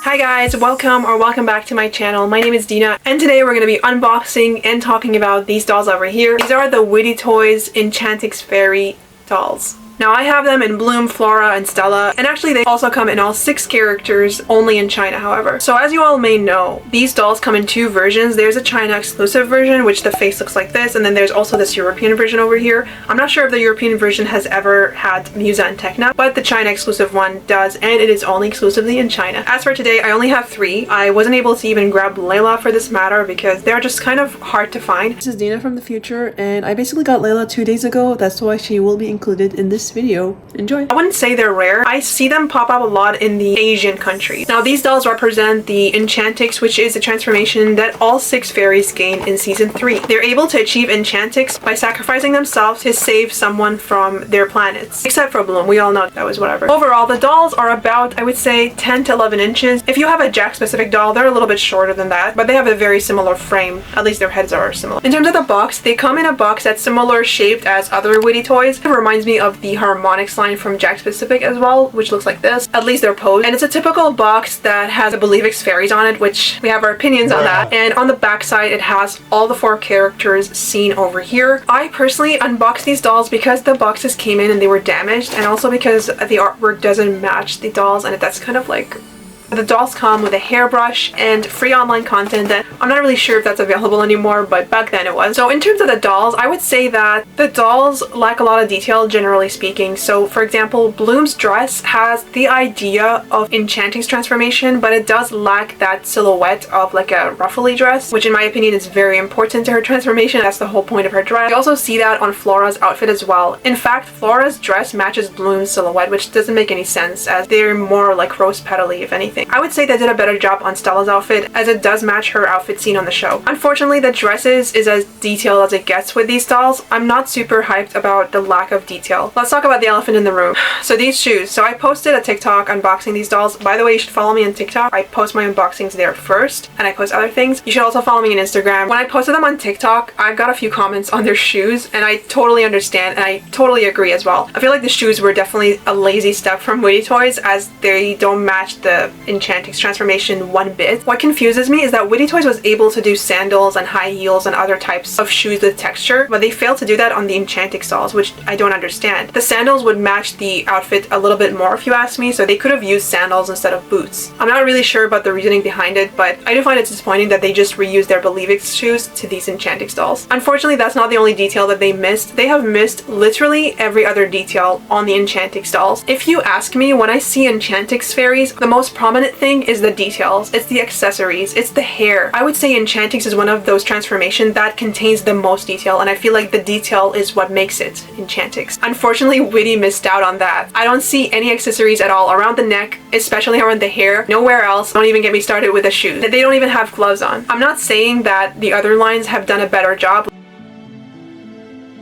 Hi guys, welcome back to my channel. My name is Deena and today we're going to be unboxing and talking about these dolls over here. These are the Witty Toys Enchantix Fairy dolls. Now I have them in Bloom, Flora, and Stella, and actually they also come in all 6 characters, only in China however. So as you all may know, these dolls come in 2 versions. There's a China exclusive version, which the face looks like this, and then there's also this European version over here. I'm not sure if the European version has ever had Musa and Tecna, but the China exclusive one does, and it is only exclusively in China. As for today, I only have 3. I wasn't able to even grab Layla for this matter because they're just kind of hard to find. This is Deena from the future, and I basically got Layla 2 days ago. That's why she will be included in this video. Enjoy. I wouldn't say they're rare. I see them pop up a lot in the Asian countries. Now these dolls represent the Enchantix, which is the transformation that all 6 fairies gain in season 3. They're able to achieve Enchantix by sacrificing themselves to save someone from their planets. Except for Bloom, we all know that was whatever. Overall, the dolls are about, I would say, 10 to 11 inches. If you have a Jack specific doll, they're a little bit shorter than that, but they have a very similar frame. At least their heads are similar. In terms of the box, they come in a box that's similar shaped as other Witty toys. It reminds me of the Harmonics line from Jack Specific as well, which looks like this. At least they're posed. And it's a typical box that has the Believix fairies on it, which we have our opinions on that. And on the back side, it has all the 4 characters seen over here. I personally unboxed these dolls because the boxes came in and they were damaged, and also because the artwork doesn't match the dolls, and that's kind of like... The dolls come with a hairbrush and free online content that I'm not really sure if that's available anymore, but back then it was. So in terms of the dolls, I would say that the dolls lack a lot of detail, generally speaking. So for example, Bloom's dress has the idea of Enchantix transformation, but it does lack that silhouette of like a ruffly dress, which in my opinion is very important to her transformation. That's the whole point of her dress. You also see that on Flora's outfit as well. In fact, Flora's dress matches Bloom's silhouette, which doesn't make any sense as they're more like rose petally, if anything. I would say they did a better job on Stella's outfit as it does match her outfit seen on the show. Unfortunately, the dresses is as detailed as it gets with these dolls. I'm not super hyped about the lack of detail. Let's talk about the elephant in the room. So these shoes. So I posted a TikTok unboxing these dolls. By the way, you should follow me on TikTok. I post my unboxings there first and I post other things. You should also follow me on Instagram. When I posted them on TikTok, I got a few comments on their shoes and I totally understand and I totally agree as well. I feel like the shoes were definitely a lazy step from Witty Toys as they don't match the Enchantix transformation one bit. What confuses me is that Witty Toys was able to do sandals and high heels and other types of shoes with texture, but they failed to do that on the Enchantix dolls, which I don't understand. The sandals would match the outfit a little bit more if you ask me, so they could have used sandals instead of boots. I'm not really sure about the reasoning behind it, but I do find it disappointing that they just reused their Believix shoes to these Enchantix dolls. Unfortunately, that's not the only detail that they missed. They have missed literally every other detail on the Enchantix dolls. If you ask me, when I see Enchantix fairies, the most prominent thing is the details. It's the accessories. It's the hair. I would say Enchantix is one of those transformations that contains the most detail, and I feel like the detail is what makes it Enchantix. Unfortunately, Witty missed out on that. I don't see any accessories at all around the neck, especially around the hair. Nowhere else. Don't even get me started with the shoes. They don't even have gloves on. I'm not saying that the other lines have done a better job.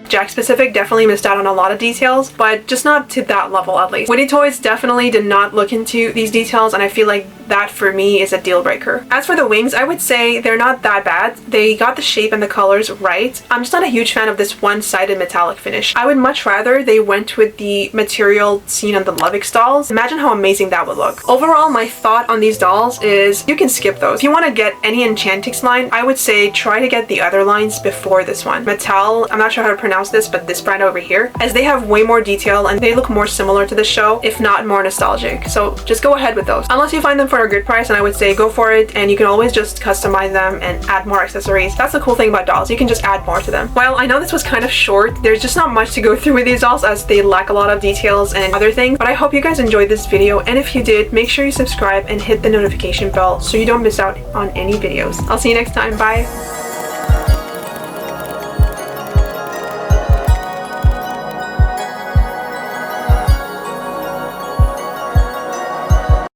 Jack Specific definitely missed out on a lot of details, but just not to that level at least. Witty Toys definitely did not look into these details, and I feel like that for me is a deal breaker. As for the wings, I would say they're not that bad. They got the shape and the colors right. I'm just not a huge fan of this one-sided metallic finish. I would much rather they went with the material seen on the Lovix dolls. Imagine how amazing that would look. Overall, my thought on these dolls is you can skip those. If you want to get any Enchantix line, I would say try to get the other lines before this one. Mattel, I'm not sure how to pronounce this, but this brand over here, as they have way more detail and they look more similar to the show, if not more nostalgic. So just go ahead with those. Unless you find them for a good price, and I would say go for it, and you can always just customize them and add more accessories. That's the cool thing about dolls. You can just add more to them. Well, I know this was kind of short. There's just not much to go through with these dolls as they lack a lot of details and other things, but I hope you guys enjoyed this video, and if you did, make sure you subscribe and hit the notification bell so you don't miss out on any videos. I'll see you next time. Bye!